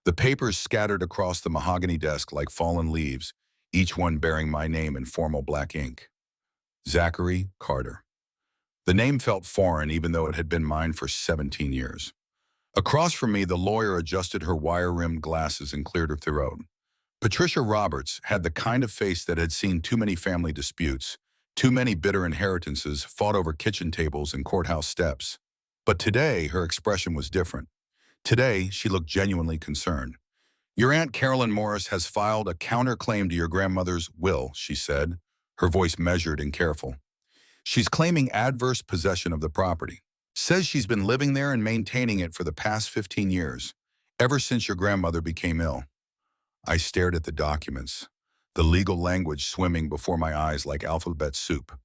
The papers scattered across the mahogany desk like fallen leaves, each one bearing my name in formal black ink. Zachary Carter. The name felt foreign even though it had been mine for 17 years. Across from me, the lawyer adjusted her wire-rimmed glasses and cleared her throat. Patricia Roberts had the kind of face that had seen too many family disputes, too many bitter inheritances fought over kitchen tables and courthouse steps. But today, her expression was different. Today, she looked genuinely concerned. "Your Aunt Carolyn Morris has filed a counterclaim to your grandmother's will," she said, her voice measured and careful. "She's claiming adverse possession of the property. Says she's been living there and maintaining it for the past 15 years, ever since your grandmother became ill." I stared at the documents, the legal language swimming before my eyes like alphabet soup.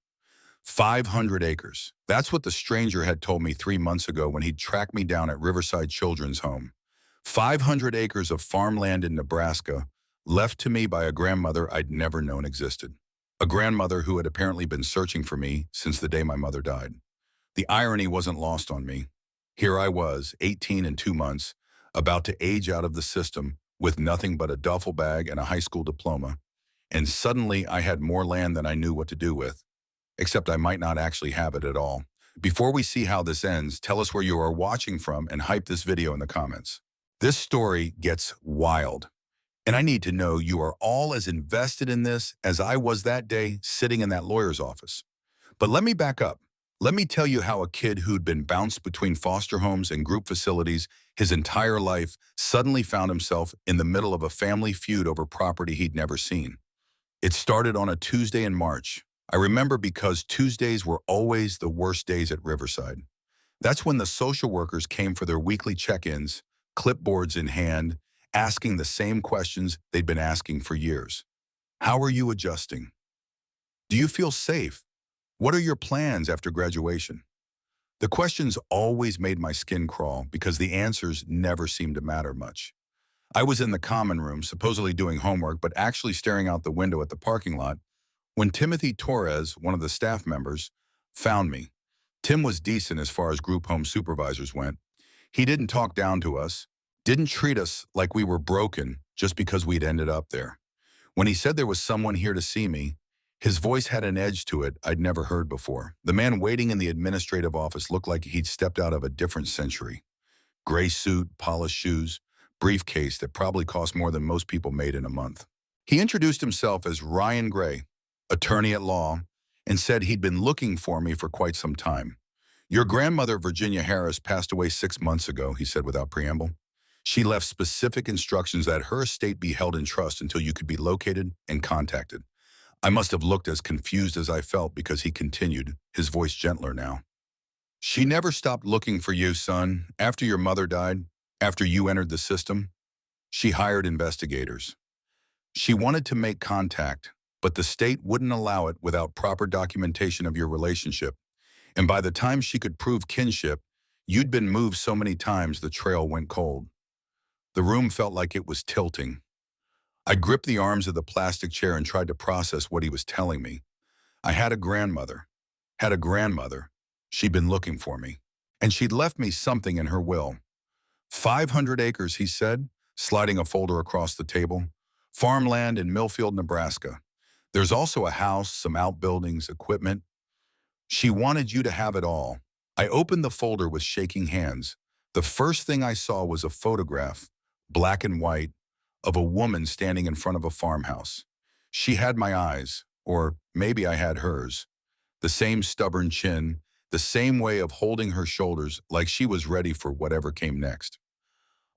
500 acres. That's what the stranger had told me 3 months ago when he'd tracked me down at Riverside Children's Home. 500 acres of farmland in Nebraska, left to me by a grandmother I'd never known existed. A grandmother who had apparently been searching for me since the day my mother died. The irony wasn't lost on me. Here I was, 18 and 2 months, about to age out of the system with nothing but a duffel bag and a high school diploma, and suddenly I had more land than I knew what to do with. Except I might not actually have it at all. Before we see how this ends, tell us where you are watching from and hype this video in the comments. This story gets wild, and I need to know you are all as invested in this as I was that day sitting in that lawyer's office. But let me back up. Let me tell you how a kid who'd been bounced between foster homes and group facilities his entire life suddenly found himself in the middle of a family feud over property he'd never seen. It started on a Tuesday in March. I remember because Tuesdays were always the worst days at Riverside. That's when the social workers came for their weekly check-ins, clipboards in hand, asking the same questions they'd been asking for years. How are you adjusting? Do you feel safe? What are your plans after graduation? The questions always made my skin crawl because the answers never seemed to matter much. I was in the common room, supposedly doing homework, but actually staring out the window at the parking lot, when Timothy Torres, one of the staff members, found me. Tim was decent as far as group home supervisors went. He didn't talk down to us, didn't treat us like we were broken just because we'd ended up there. When he said there was someone here to see me, his voice had an edge to it I'd never heard before. The man waiting in the administrative office looked like he'd stepped out of a different century. Gray suit, polished shoes, briefcase that probably cost more than most people made in a month. He introduced himself as Ryan Gray, attorney at law, and said he'd been looking for me for quite some time. "Your grandmother, Virginia Harris, passed away 6 months ago," he said without preamble. "She left specific instructions that her estate be held in trust until you could be located and contacted." I must have looked as confused as I felt because he continued, his voice gentler now. "She never stopped looking for you, son. After your mother died, after you entered the system, she hired investigators. She wanted to make contact, but the state wouldn't allow it without proper documentation of your relationship. And by the time she could prove kinship, you'd been moved so many times the trail went cold." The room felt like it was tilting. I gripped the arms of the plastic chair and tried to process what he was telling me. I had a grandmother. She'd been looking for me. And she'd left me something in her will. 500 acres, he said, sliding a folder across the table. Farmland in Millfield, Nebraska. There's also a house, some outbuildings, equipment. She wanted you to have it all. I opened the folder with shaking hands. The first thing I saw was a photograph, black and white, of a woman standing in front of a farmhouse. She had my eyes, or maybe I had hers. The same stubborn chin, the same way of holding her shoulders like she was ready for whatever came next.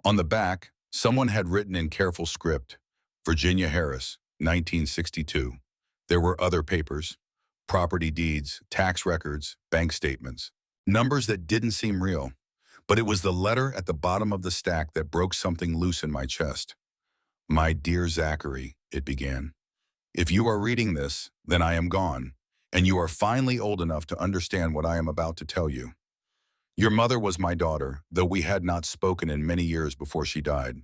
On the back, someone had written in careful script, "Virginia Harris, 1962. There were other papers, property deeds, tax records, bank statements, numbers that didn't seem real. But it was the letter at the bottom of the stack that broke something loose in my chest. "My dear Zachary," it began. "If you are reading this, then I am gone, and you are finally old enough to understand what I am about to tell you. Your mother was my daughter, though we had not spoken in many years before she died.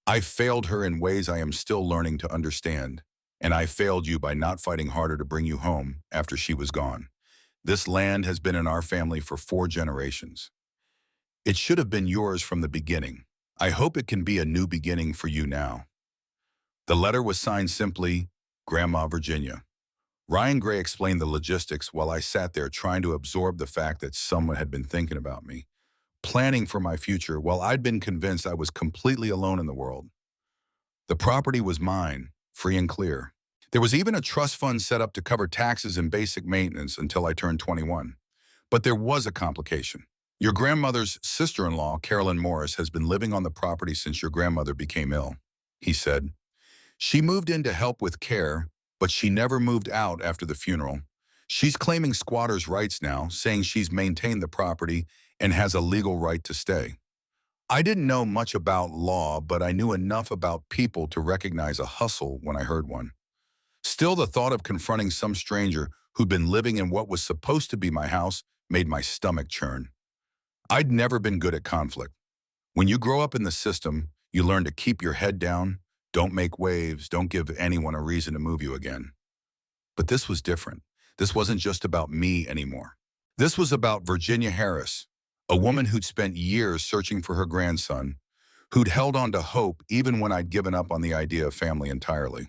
I failed her in ways I am still learning to understand, and I failed you by not fighting harder to bring you home after she was gone. This land has been in our family for 4 generations. It should have been yours from the beginning. I hope it can be a new beginning for you now. The letter was signed simply, Grandma Virginia. Ryan Gray explained the logistics while I sat there trying to absorb the fact that someone had been thinking about me, planning for my future while I'd been convinced I was completely alone in the world. The property was mine, free and clear. There was even a trust fund set up to cover taxes and basic maintenance until I turned 21. But there was a complication. Your grandmother's sister-in-law, Carolyn Morris, has been living on the property since your grandmother became ill, he said. She moved in to help with care, but she never moved out after the funeral. She's claiming squatters' rights now, saying she's maintained the property and has a legal right to stay. I didn't know much about law, but I knew enough about people to recognize a hustle when I heard one. Still, the thought of confronting some stranger who'd been living in what was supposed to be my house made my stomach churn. I'd never been good at conflict. When you grow up in the system, you learn to keep your head down, don't make waves, don't give anyone a reason to move you again. But this was different. This wasn't just about me anymore. This was about Virginia Harris, a woman who'd spent years searching for her grandson, who'd held on to hope even when I'd given up on the idea of family entirely.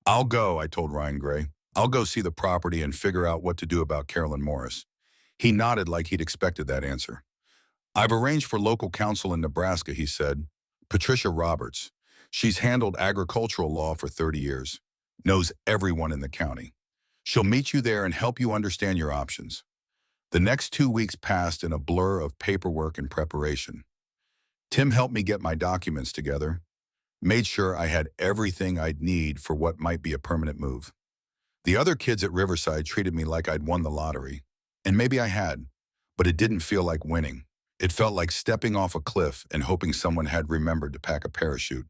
I'll go, I told Ryan Gray. I'll go see the property and figure out what to do about Carolyn Morris. He nodded like he'd expected that answer. I've arranged for local counsel in Nebraska, he said. Patricia Roberts. She's handled agricultural law for 30 years, knows everyone in the county. She'll meet you there and help you understand your options. The next 2 weeks passed in a blur of paperwork and preparation. Tim helped me get my documents together, made sure I had everything I'd need for what might be a permanent move. The other kids at Riverside treated me like I'd won the lottery, and maybe I had, but it didn't feel like winning. It felt like stepping off a cliff and hoping someone had remembered to pack a parachute.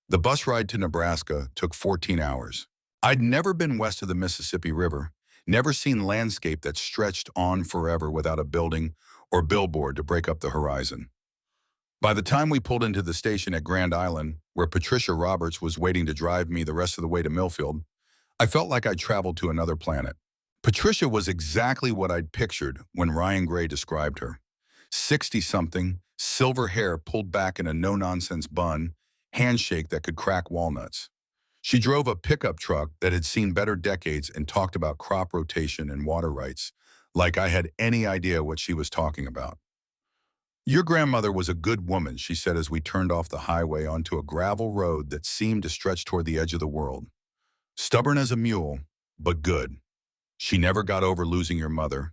The bus ride to Nebraska took 14 hours. I'd never been west of the Mississippi River, never seen landscape that stretched on forever without a building or billboard to break up the horizon. By the time we pulled into the station at Grand Island, where Patricia Roberts was waiting to drive me the rest of the way to Millfield, I felt like I'd traveled to another planet. Patricia was exactly what I'd pictured when Ryan Gray described her. 60-something, silver hair pulled back in a no-nonsense bun, handshake that could crack walnuts. She drove a pickup truck that had seen better decades and talked about crop rotation and water rights, like I had any idea what she was talking about. Your grandmother was a good woman, she said as we turned off the highway onto a gravel road that seemed to stretch toward the edge of the world. Stubborn as a mule, but good. She never got over losing your mother,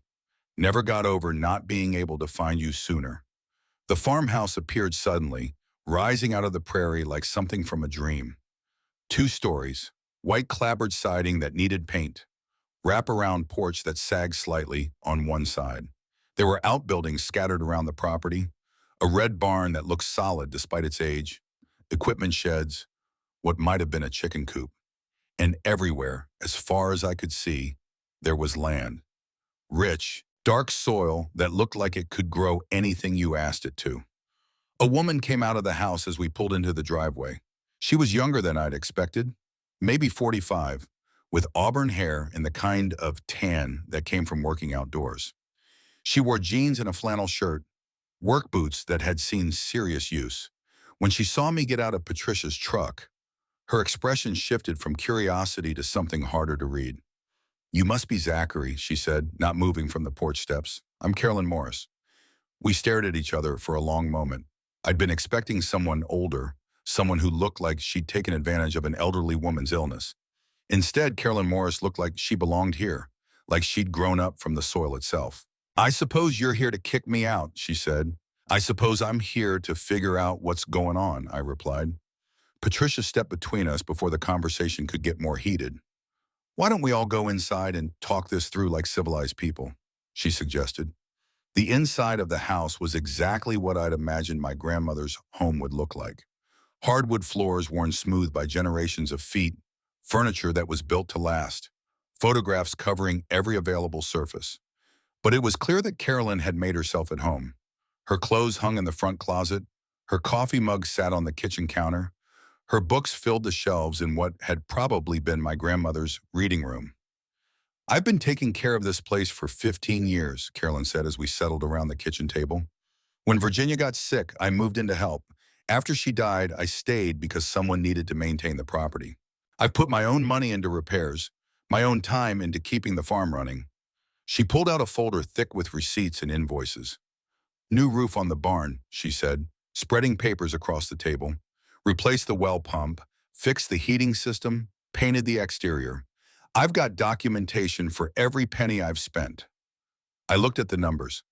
never got over not being able to find you sooner. The farmhouse appeared suddenly, rising out of the prairie like something from a dream. 2 stories, white clapboard siding that needed paint, wrap-around porch that sagged slightly on one side. There were outbuildings scattered around the property, a red barn that looked solid despite its age, equipment sheds, what might have been a chicken coop. And everywhere, as far as I could see, there was land. Rich, dark soil that looked like it could grow anything you asked it to. A woman came out of the house as we pulled into the driveway. She was younger than I'd expected, maybe 45, with auburn hair and the kind of tan that came from working outdoors. She wore jeans and a flannel shirt, work boots that had seen serious use. When she saw me get out of Patricia's truck, her expression shifted from curiosity to something harder to read. "You must be Zachary," she said, not moving from the porch steps. "I'm Carolyn Morris." We stared at each other for a long moment. I'd been expecting someone older, someone who looked like she'd taken advantage of an elderly woman's illness. Instead, Carolyn Morris looked like she belonged here, like she'd grown up from the soil itself. "I suppose you're here to kick me out," she said. "I suppose I'm here to figure out what's going on," I replied. Patricia stepped between us before the conversation could get more heated. "Why don't we all go inside and talk this through like civilized people?" she suggested. The inside of the house was exactly what I'd imagined my grandmother's home would look like. Hardwood floors worn smooth by generations of feet, furniture that was built to last, photographs covering every available surface. But it was clear that Carolyn had made herself at home. Her clothes hung in the front closet, her coffee mug sat on the kitchen counter, her books filled the shelves in what had probably been my grandmother's reading room. "I've been taking care of this place for 15 years, Carolyn said as we settled around the kitchen table. "When Virginia got sick, I moved in to help, After she died, I stayed because someone needed to maintain the property. I put my own money into repairs, my own time into keeping the farm running. She pulled out a folder thick with receipts and invoices. New roof on the barn, she said, spreading papers across the table. Replaced the well pump, fixed the heating system, painted the exterior. I've got documentation for every penny I've spent. I looked at the numbers.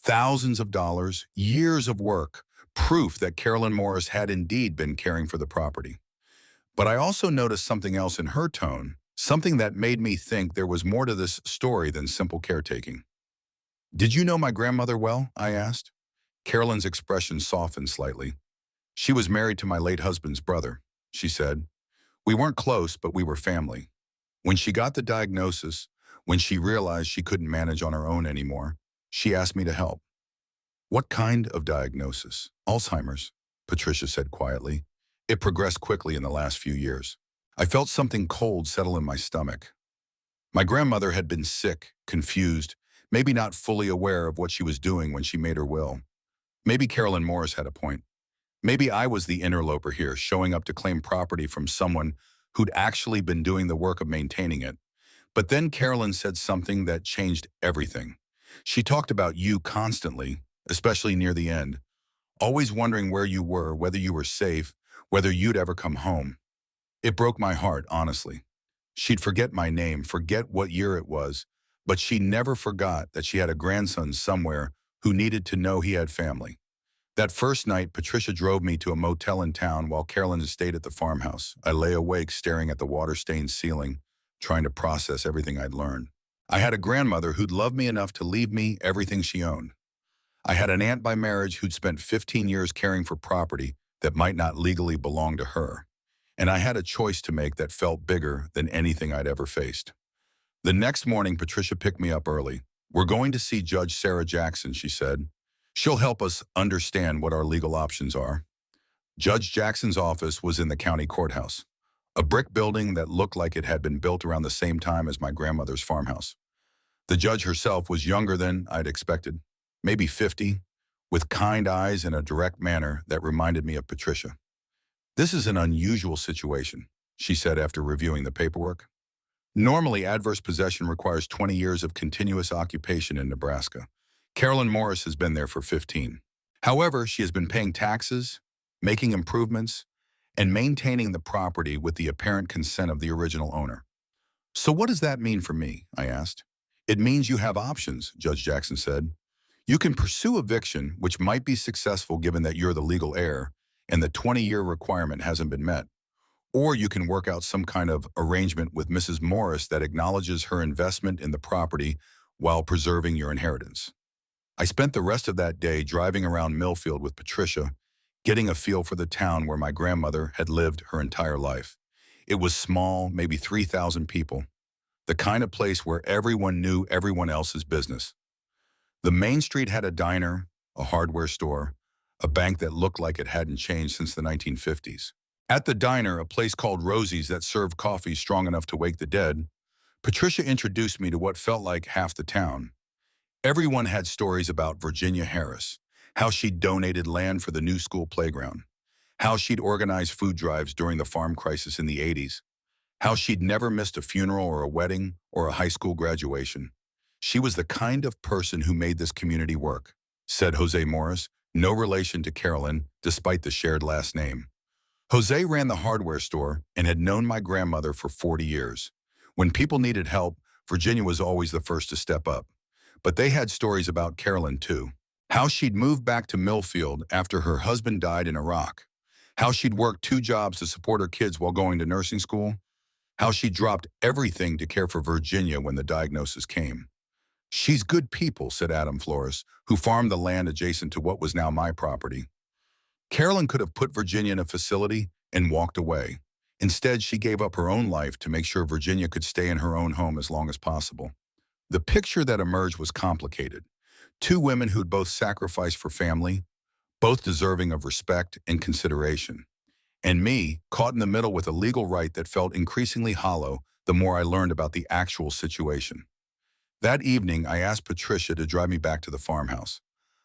Thousands of dollars, years of work, proof that Carolyn Morris had indeed been caring for the property. But I also noticed something else in her tone, something that made me think there was more to this story than simple caretaking. "Did you know my grandmother well?" I asked. Carolyn's expression softened slightly. "She was married to my late husband's brother," she said. "We weren't close, but we were family. When she got the diagnosis, when she realized she couldn't manage on her own anymore, she asked me to help." "What kind of diagnosis?" "Alzheimer's," Patricia said quietly. "It progressed quickly in the last few years." I felt something cold settle in my stomach. My grandmother had been sick, confused, maybe not fully aware of what she was doing when she made her will. Maybe Carolyn Morris had a point. Maybe I was the interloper here, showing up to claim property from someone who'd actually been doing the work of maintaining it. But then Carolyn said something that changed everything. She talked about you constantly, especially near the end, always wondering where you were, whether you were safe, whether you'd ever come home. It broke my heart, honestly. She'd forget my name, forget what year it was, but she never forgot that she had a grandson somewhere who needed to know he had family. That first night, Patricia drove me to a motel in town while Carolyn stayed at the farmhouse. I lay awake staring at the water-stained ceiling, trying to process everything I'd learned. I had a grandmother who'd loved me enough to leave me everything she owned. I had an aunt by marriage who'd spent 15 years caring for property that might not legally belong to her. And I had a choice to make that felt bigger than anything I'd ever faced. The next morning, Patricia picked me up early. "We're going to see Judge Sarah Jackson," she said. "She'll help us understand what our legal options are." Judge Jackson's office was in the county courthouse, a brick building that looked like it had been built around the same time as my grandmother's farmhouse. The judge herself was younger than I'd expected, maybe 50, with kind eyes and a direct manner that reminded me of Patricia. "This is an unusual situation," she said after reviewing the paperwork. "Normally, adverse possession requires 20 years of continuous occupation in Nebraska. Carolyn Morris has been there for 15. However, she has been paying taxes, making improvements, and maintaining the property with the apparent consent of the original owner." "So what does that mean for me?" I asked. "It means you have options," Judge Jackson said. "You can pursue eviction, which might be successful given that you're the legal heir and the 20-year requirement hasn't been met. Or you can work out some kind of arrangement with Mrs. Morris that acknowledges her investment in the property while preserving your inheritance." I spent the rest of that day driving around Millfield with Patricia, getting a feel for the town where my grandmother had lived her entire life. It was small, maybe 3,000 people, the kind of place where everyone knew everyone else's business. The main street had a diner, a hardware store, a bank that looked like it hadn't changed since the 1950s. At the diner, a place called Rosie's that served coffee strong enough to wake the dead, Patricia introduced me to what felt like half the town. Everyone had stories about Virginia Harris, how she'd donated land for the new school playground, how she'd organized food drives during the farm crisis in the 80s, how she'd never missed a funeral or a wedding or a high school graduation. "She was the kind of person who made this community work," said Jose Morris, no relation to Carolyn, despite the shared last name. Jose ran the hardware store and had known my grandmother for 40 years. When people needed help, Virginia was always the first to step up. But they had stories about Carolyn, too. How she'd moved back to Millfield after her husband died in Iraq. How she'd worked 2 jobs to support her kids while going to nursing school. How she dropped everything to care for Virginia when the diagnosis came. "She's good people," said Adam Flores, who farmed the land adjacent to what was now my property. Carolyn could have put Virginia in a facility and walked away. Instead, she gave up her own life to make sure Virginia could stay in her own home as long as possible. The picture that emerged was complicated. 2 women who'd both sacrificed for family, both deserving of respect and consideration. And me, caught in the middle with a legal right that felt increasingly hollow the more I learned about the actual situation. That evening, I asked Patricia to drive me back to the farmhouse.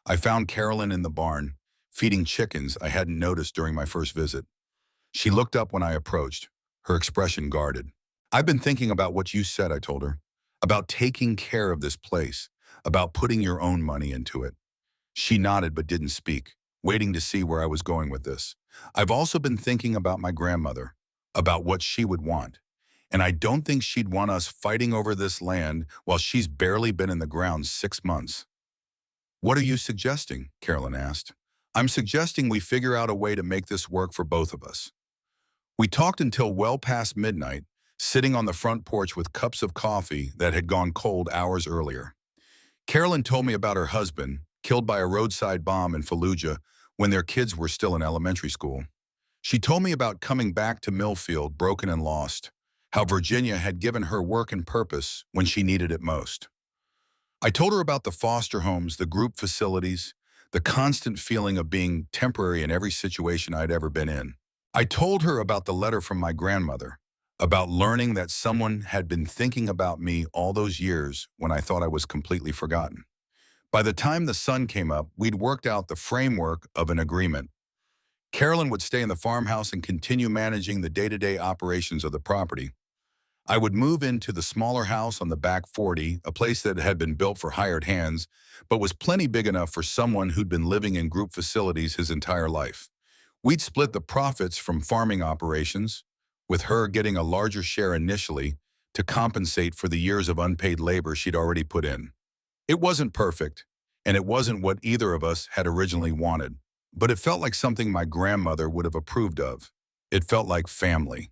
I found Carolyn in the barn, feeding chickens I hadn't noticed during my first visit. She looked up when I approached, her expression guarded. "I've been thinking about what you said," I told her, "about taking care of this place, about putting your own money into it." She nodded but didn't speak, waiting to see where I was going with this. "I've also been thinking about my grandmother, about what she would want. And I don't think she'd want us fighting over this land while she's barely been in the ground 6 months." "What are you suggesting?" Carolyn asked. "I'm suggesting we figure out a way to make this work for both of us." We talked until well past midnight, sitting on the front porch with cups of coffee that had gone cold hours earlier. Carolyn told me about her husband, killed by a roadside bomb in Fallujah when their kids were still in elementary school. She told me about coming back to Millfield broken and lost, how Virginia had given her work and purpose when she needed it most. I told her about the foster homes, the group facilities, the constant feeling of being temporary in every situation I'd ever been in. I told her about the letter from my grandmother, about learning that someone had been thinking about me all those years when I thought I was completely forgotten. By the time the sun came up, we'd worked out the framework of an agreement. Carolyn would stay in the farmhouse and continue managing the day-to-day operations of the property. I would move into the smaller house on the back 40, a place that had been built for hired hands, but was plenty big enough for someone who'd been living in group facilities his entire life. We'd split the profits from farming operations, with her getting a larger share initially to compensate for the years of unpaid labor she'd already put in. It wasn't perfect, and it wasn't what either of us had originally wanted, but it felt like something my grandmother would have approved of. It felt like family.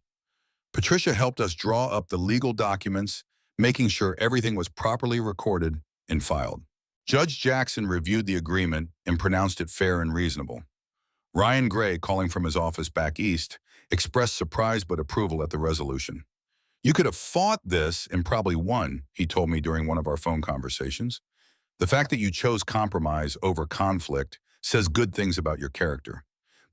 Patricia helped us draw up the legal documents, making sure everything was properly recorded and filed. Judge Jackson reviewed the agreement and pronounced it fair and reasonable. Ryan Gray, calling from his office back east, expressed surprise but approval at the resolution. "You could have fought this and probably won," he told me during one of our phone conversations. "The fact that you chose compromise over conflict says good things about your character.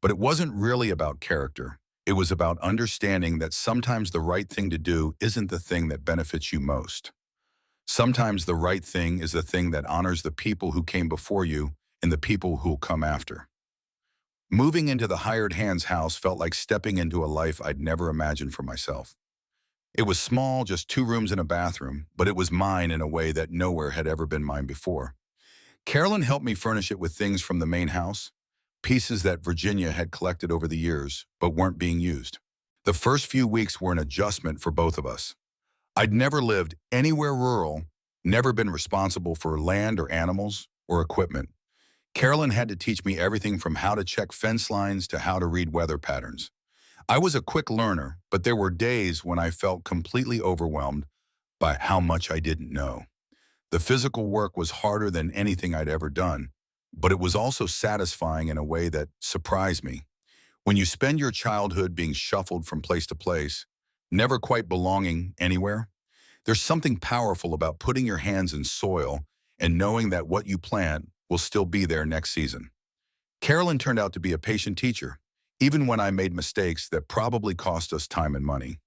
But it wasn't really about character. It was about understanding that sometimes the right thing to do isn't the thing that benefits you most. Sometimes the right thing is the thing that honors the people who came before you and the people who'll come after." Moving into the hired hands house felt like stepping into a life I'd never imagined for myself. It was small, just 2 rooms and a bathroom, but it was mine in a way that nowhere had ever been mine before. Carolyn helped me furnish it with things from the main house, pieces that Virginia had collected over the years, but weren't being used. The first few weeks were an adjustment for both of us. I'd never lived anywhere rural, never been responsible for land or animals or equipment. Carolyn had to teach me everything from how to check fence lines to how to read weather patterns. I was a quick learner, but there were days when I felt completely overwhelmed by how much I didn't know. The physical work was harder than anything I'd ever done, but it was also satisfying in a way that surprised me. When you spend your childhood being shuffled from place to place, never quite belonging anywhere, there's something powerful about putting your hands in soil and knowing that what you plant will still be there next season. Carolyn turned out to be a patient teacher, even when I made mistakes that probably cost us time and money.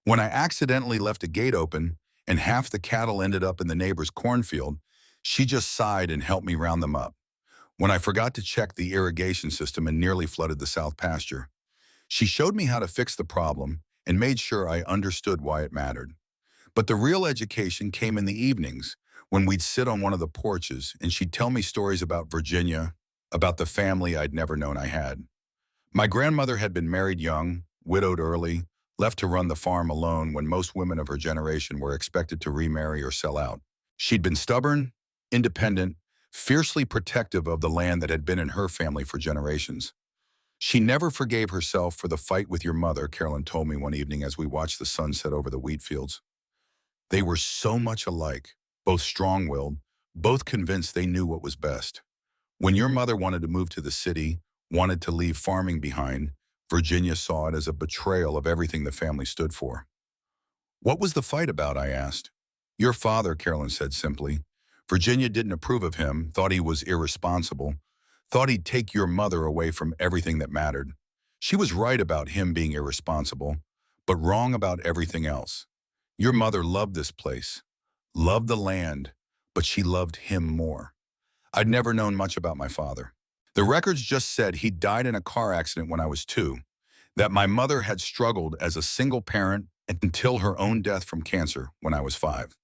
When I accidentally left a gate open and half the cattle ended up in the neighbor's cornfield, she just sighed and helped me round them up. When I forgot to check the irrigation system and nearly flooded the south pasture, she showed me how to fix the problem and made sure I understood why it mattered. But the real education came in the evenings when we'd sit on one of the porches and she'd tell me stories about Virginia, about the family I'd never known I had. My grandmother had been married young, widowed early, left to run the farm alone when most women of her generation were expected to remarry or sell out. She'd been stubborn, independent, fiercely protective of the land that had been in her family for generations. "She never forgave herself for the fight with your mother," Carolyn told me one evening as we watched the sun set over the wheat fields. "They were so much alike, both strong-willed, both convinced they knew what was best. When your mother wanted to move to the city, wanted to leave farming behind, Virginia saw it as a betrayal of everything the family stood for." "What was the fight about?" I asked. "Your father," Carolyn said simply. "Virginia didn't approve of him, thought he was irresponsible, thought he'd take your mother away from everything that mattered. She was right about him being irresponsible, but wrong about everything else. Your mother loved this place, loved the land, but she loved him more. I'd never known much about my father. The records just said he died in a car accident when I was 2, that my mother had struggled as a single parent until her own death from cancer when I was 5.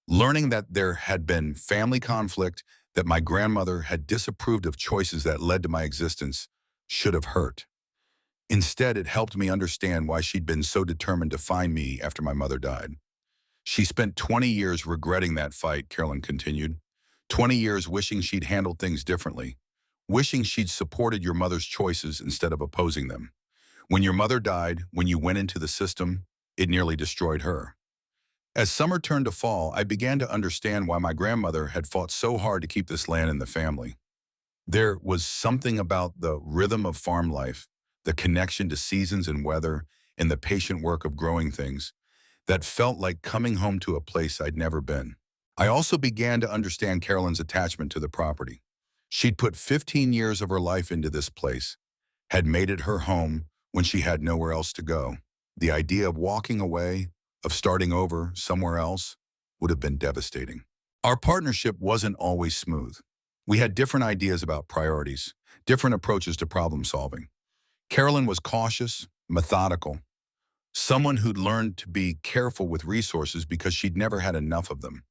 Learning that there had been family conflict, that my grandmother had disapproved of choices that led to my existence, should have hurt. Instead, it helped me understand why she'd been so determined to find me after my mother died. She spent 20 years regretting that fight, Carolyn continued. 20 years wishing she'd handled things differently, wishing she'd supported your mother's choices instead of opposing them. When your mother died, when you went into the system, it nearly destroyed her. As summer turned to fall, I began to understand why my grandmother had fought so hard to keep this land in the family. There was something about the rhythm of farm life, the connection to seasons and weather, and the patient work of growing things that felt like coming home to a place I'd never been. I also began to understand Carolyn's attachment to the property. She'd put 15 years of her life into this place, had made it her home when she had nowhere else to go. The idea of walking away, of starting over somewhere else, would have been devastating. Our partnership wasn't always smooth. We had different ideas about priorities, different approaches to problem solving. Carolyn was cautious, methodical, someone who'd learned to be careful with resources because she'd never had enough of them.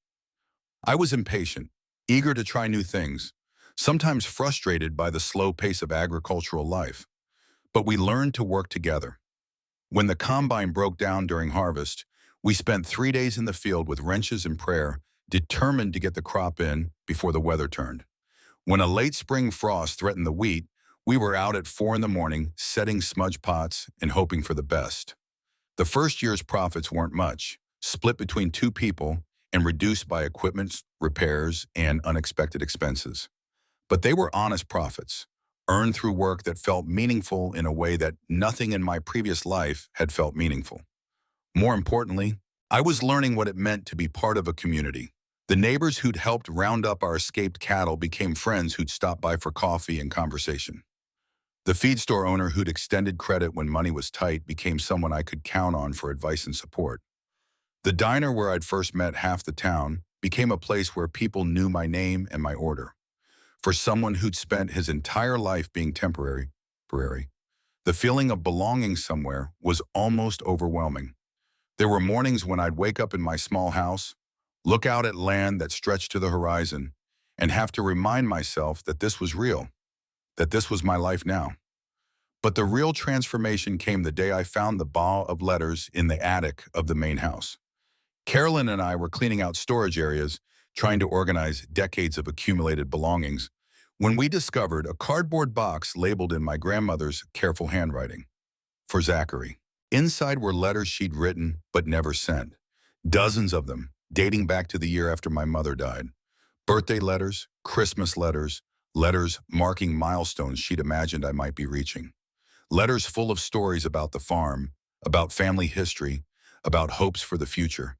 I was impatient, eager to try new things, sometimes frustrated by the slow pace of agricultural life. But we learned to work together. When the combine broke down during harvest, we spent 3 days in the field with wrenches and prayer, determined to get the crop in before the weather turned. When a late spring frost threatened the wheat, we were out at 4 in the morning, setting smudge pots and hoping for the best. The first year's profits weren't much, split between 2 people and reduced by equipment, repairs, and unexpected expenses. But they were honest profits, earned through work that felt meaningful in a way that nothing in my previous life had felt meaningful. More importantly, I was learning what it meant to be part of a community. The neighbors who'd helped round up our escaped cattle became friends who'd stop by for coffee and conversation. The feed store owner who'd extended credit when money was tight became someone I could count on for advice and support. The diner where I'd first met half the town became a place where people knew my name and my order. For someone who'd spent his entire life being temporary, the feeling of belonging somewhere was almost overwhelming. There were mornings when I'd wake up in my small house, look out at land that stretched to the horizon, and have to remind myself that this was real, that this was my life now. But the real transformation came the day I found the ball of letters in the attic of the main house. Carolyn and I were cleaning out storage areas, trying to organize decades of accumulated belongings, when we discovered a cardboard box labeled in my grandmother's careful handwriting. For Zachary. Inside were letters she'd written but never sent. Dozens of them, dating back to the year after my mother died. Birthday letters, Christmas letters, letters marking milestones she'd imagined I might be reaching. Letters full of stories about the farm, about family history, about hopes for the future.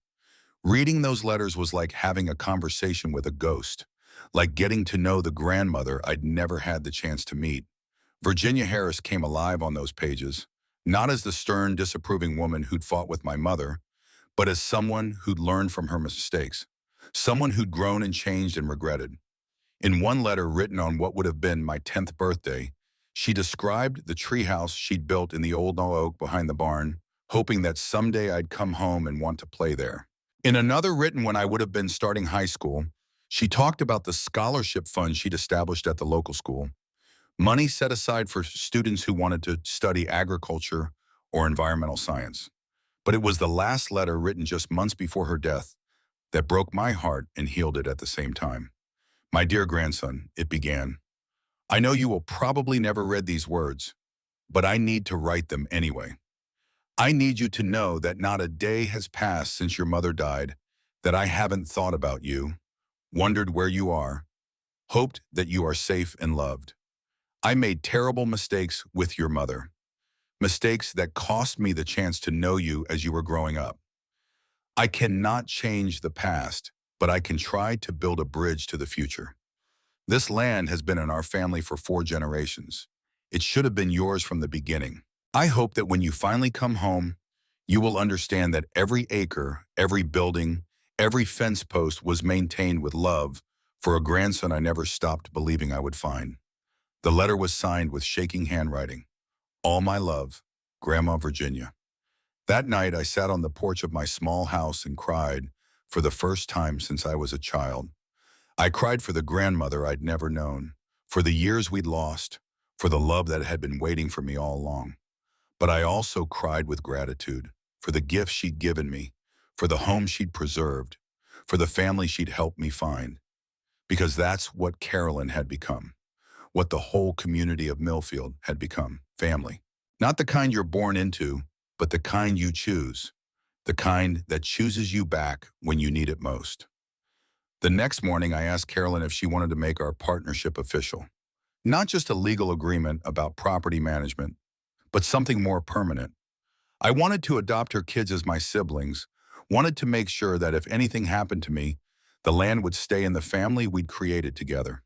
Reading those letters was like having a conversation with a ghost, like getting to know the grandmother I'd never had the chance to meet. Virginia Harris came alive on those pages, not as the stern, disapproving woman who'd fought with my mother, but as someone who'd learned from her mistakes, someone who'd grown and changed and regretted. In one letter written on what would have been my 10th birthday, she described the treehouse she'd built in the old oak behind the barn, hoping that someday I'd come home and want to play there. In another written when I would have been starting high school, she talked about the scholarship fund she'd established at the local school, money set aside for students who wanted to study agriculture or environmental science. But it was the last letter written just months before her death that broke my heart and healed it at the same time. My dear grandson, it began. I know you will probably never read these words, but I need to write them anyway. I need you to know that not a day has passed since your mother died that I haven't thought about you, wondered where you are, hoped that you are safe and loved. I made terrible mistakes with your mother, mistakes that cost me the chance to know you as you were growing up. I cannot change the past, but I can try to build a bridge to the future. This land has been in our family for 4 generations. It should have been yours from the beginning. I hope that when you finally come home, you will understand that every acre, every building, every fence post was maintained with love for a grandson I never stopped believing I would find. The letter was signed with shaking handwriting. All my love, Grandma Virginia. That night, I sat on the porch of my small house and cried for the first time since I was a child. I cried for the grandmother I'd never known, for the years we'd lost, for the love that had been waiting for me all along. But I also cried with gratitude for the gifts she'd given me, for the home she'd preserved, for the family she'd helped me find. Because that's what Carolyn had become, what the whole community of Millfield had become, family. Not the kind you're born into, but the kind you choose, the kind that chooses you back when you need it most. The next morning, I asked Carolyn if she wanted to make our partnership official. Not just a legal agreement about property management, but something more permanent. I wanted to adopt her kids as my siblings, wanted to make sure that if anything happened to me, the land would stay in the family we'd created together.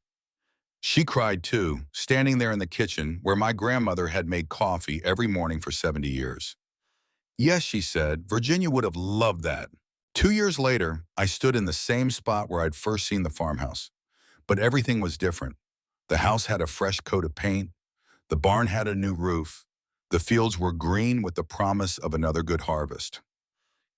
She cried too, standing there in the kitchen where my grandmother had made coffee every morning for 70 years. Yes, she said, Virginia would have loved that. 2 years later, I stood in the same spot where I'd first seen the farmhouse. But everything was different. The house had a fresh coat of paint. The barn had a new roof. The fields were green with the promise of another good harvest.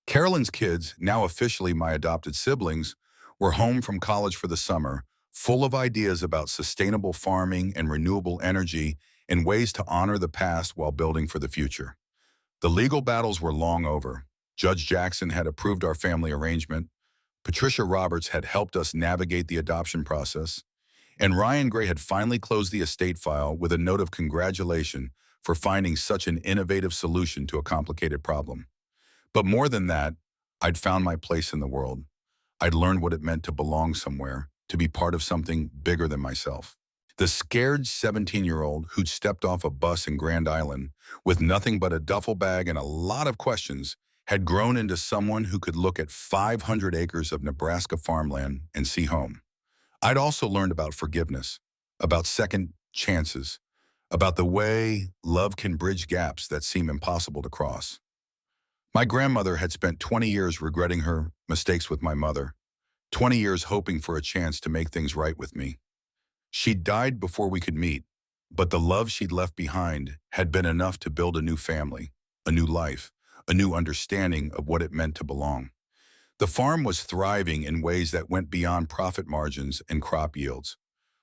Carolyn's kids, now officially my adopted siblings, were home from college for the summer, full of ideas about sustainable farming and renewable energy and ways to honor the past while building for the future. The legal battles were long over. Judge Jackson had approved our family arrangement. Patricia Roberts had helped us navigate the adoption process. And Ryan Gray had finally closed the estate file with a note of congratulation for finding such an innovative solution to a complicated problem. But more than that, I'd found my place in the world. I'd learned what it meant to belong somewhere, to be part of something bigger than myself. The scared 17-year-old who'd stepped off a bus in Grand Island with nothing but a duffel bag and a lot of questions had grown into someone who could look at 500 acres of Nebraska farmland and see home. I'd also learned about forgiveness, about second chances, about the way love can bridge gaps that seem impossible to cross. My grandmother had spent 20 years regretting her mistakes with my mother, 20 years hoping for a chance to make things right with me. She'd died before we could meet, but the love she'd left behind had been enough to build a new family, a new life, a new understanding of what it meant to belong. The farm was thriving in ways that went beyond profit margins and crop yields.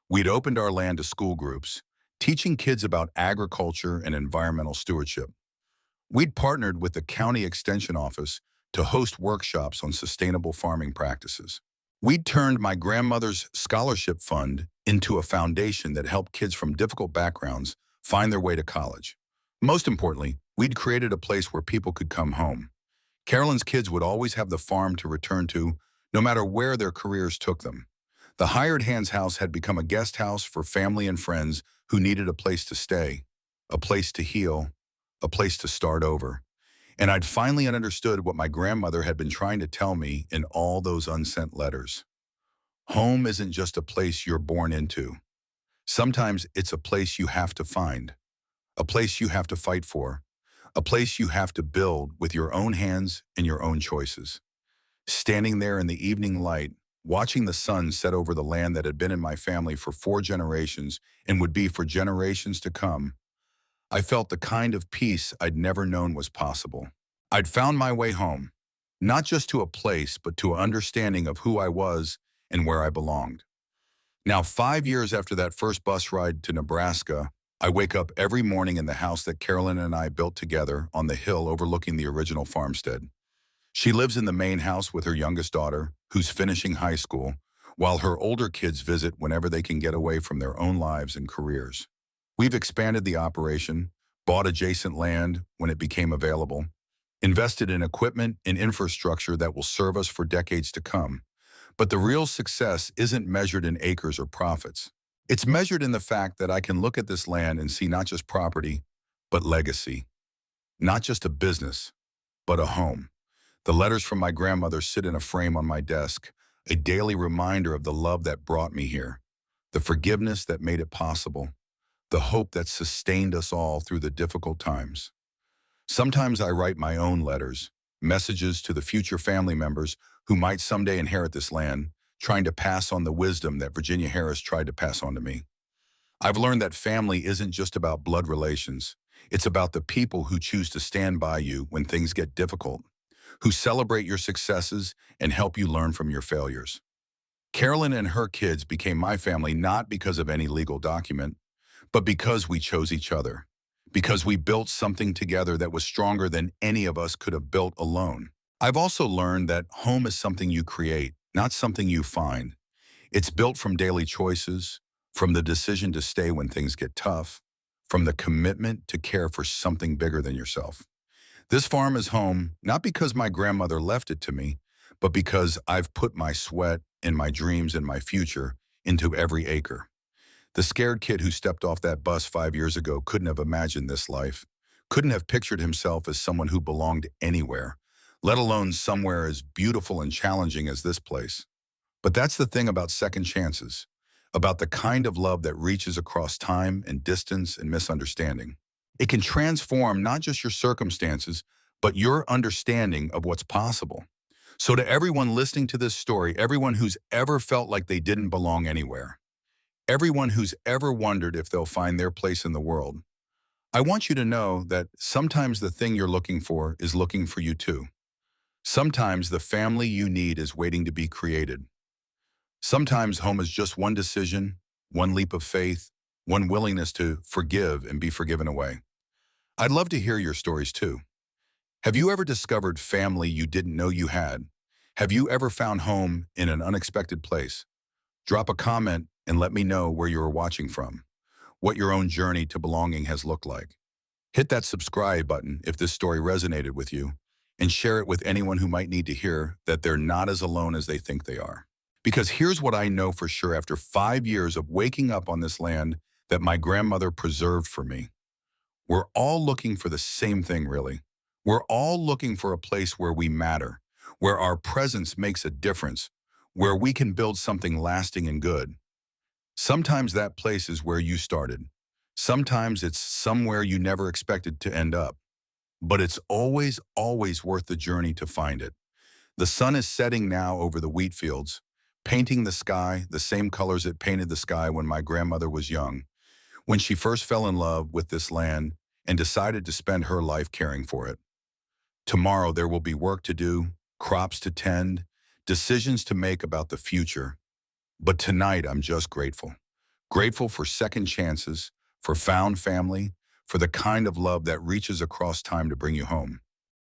We'd opened our land to school groups, teaching kids about agriculture and environmental stewardship. We'd partnered with the county extension office to host workshops on sustainable farming practices. We'd turned my grandmother's scholarship fund into a foundation that helped kids from difficult backgrounds find their way to college. Most importantly, we'd created a place where people could come home. Carolyn's kids would always have the farm to return to, no matter where their careers took them. The hired hand's house had become a guest house for family and friends who needed a place to stay, a place to heal, a place to start over. And I'd finally understood what my grandmother had been trying to tell me in all those unsent letters. Home isn't just a place you're born into. Sometimes it's a place you have to find, a place you have to fight for, a place you have to build with your own hands and your own choices. Standing there in the evening light, watching the sun set over the land that had been in my family for 4 generations and would be for generations to come, I felt the kind of peace I'd never known was possible. I'd found my way home, not just to a place, but to an understanding of who I was and where I belonged. Now, 5 years after that first bus ride to Nebraska, I wake up every morning in the house that Carolyn and I built together on the hill overlooking the original farmstead. She lives in the main house with her youngest daughter, who's finishing high school, while her older kids visit whenever they can get away from their own lives and careers. We've expanded the operation, bought adjacent land when it became available, invested in equipment and infrastructure that will serve us for decades to come. But the real success isn't measured in acres or profits. It's measured in the fact that I can look at this land and see not just property, but legacy. Not just a business, but a home. The letters from my grandmother sit in a frame on my desk, a daily reminder of the love that brought me here, the forgiveness that made it possible, the hope that sustained us all through the difficult times. Sometimes I write my own letters, messages to the future family members who might someday inherit this land, trying to pass on the wisdom that Virginia Harris tried to pass on to me. I've learned that family isn't just about blood relations. It's about the people who choose to stand by you when things get difficult, who celebrate your successes and help you learn from your failures. Carolyn and her kids became my family not because of any legal document, but because we chose each other, because we built something together that was stronger than any of us could have built alone. I've also learned that home is something you create, not something you find. It's built from daily choices, from the decision to stay when things get tough, from the commitment to care for something bigger than yourself. This farm is home not because my grandmother left it to me, but because I've put my sweat and my dreams and my future into every acre. The scared kid who stepped off that bus 5 years ago couldn't have imagined this life, couldn't have pictured himself as someone who belonged anywhere, let alone somewhere as beautiful and challenging as this place. But that's the thing about second chances, about the kind of love that reaches across time and distance and misunderstanding. It can transform not just your circumstances, but your understanding of what's possible. So to everyone listening to this story, everyone who's ever felt like they didn't belong anywhere, everyone who's ever wondered if they'll find their place in the world, I want you to know that sometimes the thing you're looking for is looking for you too. Sometimes the family you need is waiting to be created. Sometimes home is just one decision, one leap of faith, one willingness to forgive and be forgiven away. I'd love to hear your stories too. Have you ever discovered family you didn't know you had? Have you ever found home in an unexpected place? Drop a comment and let me know where you are watching from, what your own journey to belonging has looked like. Hit that subscribe button if this story resonated with you, and share it with anyone who might need to hear that they're not as alone as they think they are. Because here's what I know for sure after 5 years of waking up on this land that my grandmother preserved for me. We're all looking for the same thing, really. We're all looking for a place where we matter, where our presence makes a difference, where we can build something lasting and good. Sometimes that place is where you started. Sometimes it's somewhere you never expected to end up. But it's always, always worth the journey to find it. The sun is setting now over the wheat fields, painting the sky the same colors it painted the sky when my grandmother was young, when she first fell in love with this land and decided to spend her life caring for it. Tomorrow there will be work to do, crops to tend, decisions to make about the future. But tonight I'm just grateful. Grateful for second chances, for found family, for the kind of love that reaches across time to bring you home.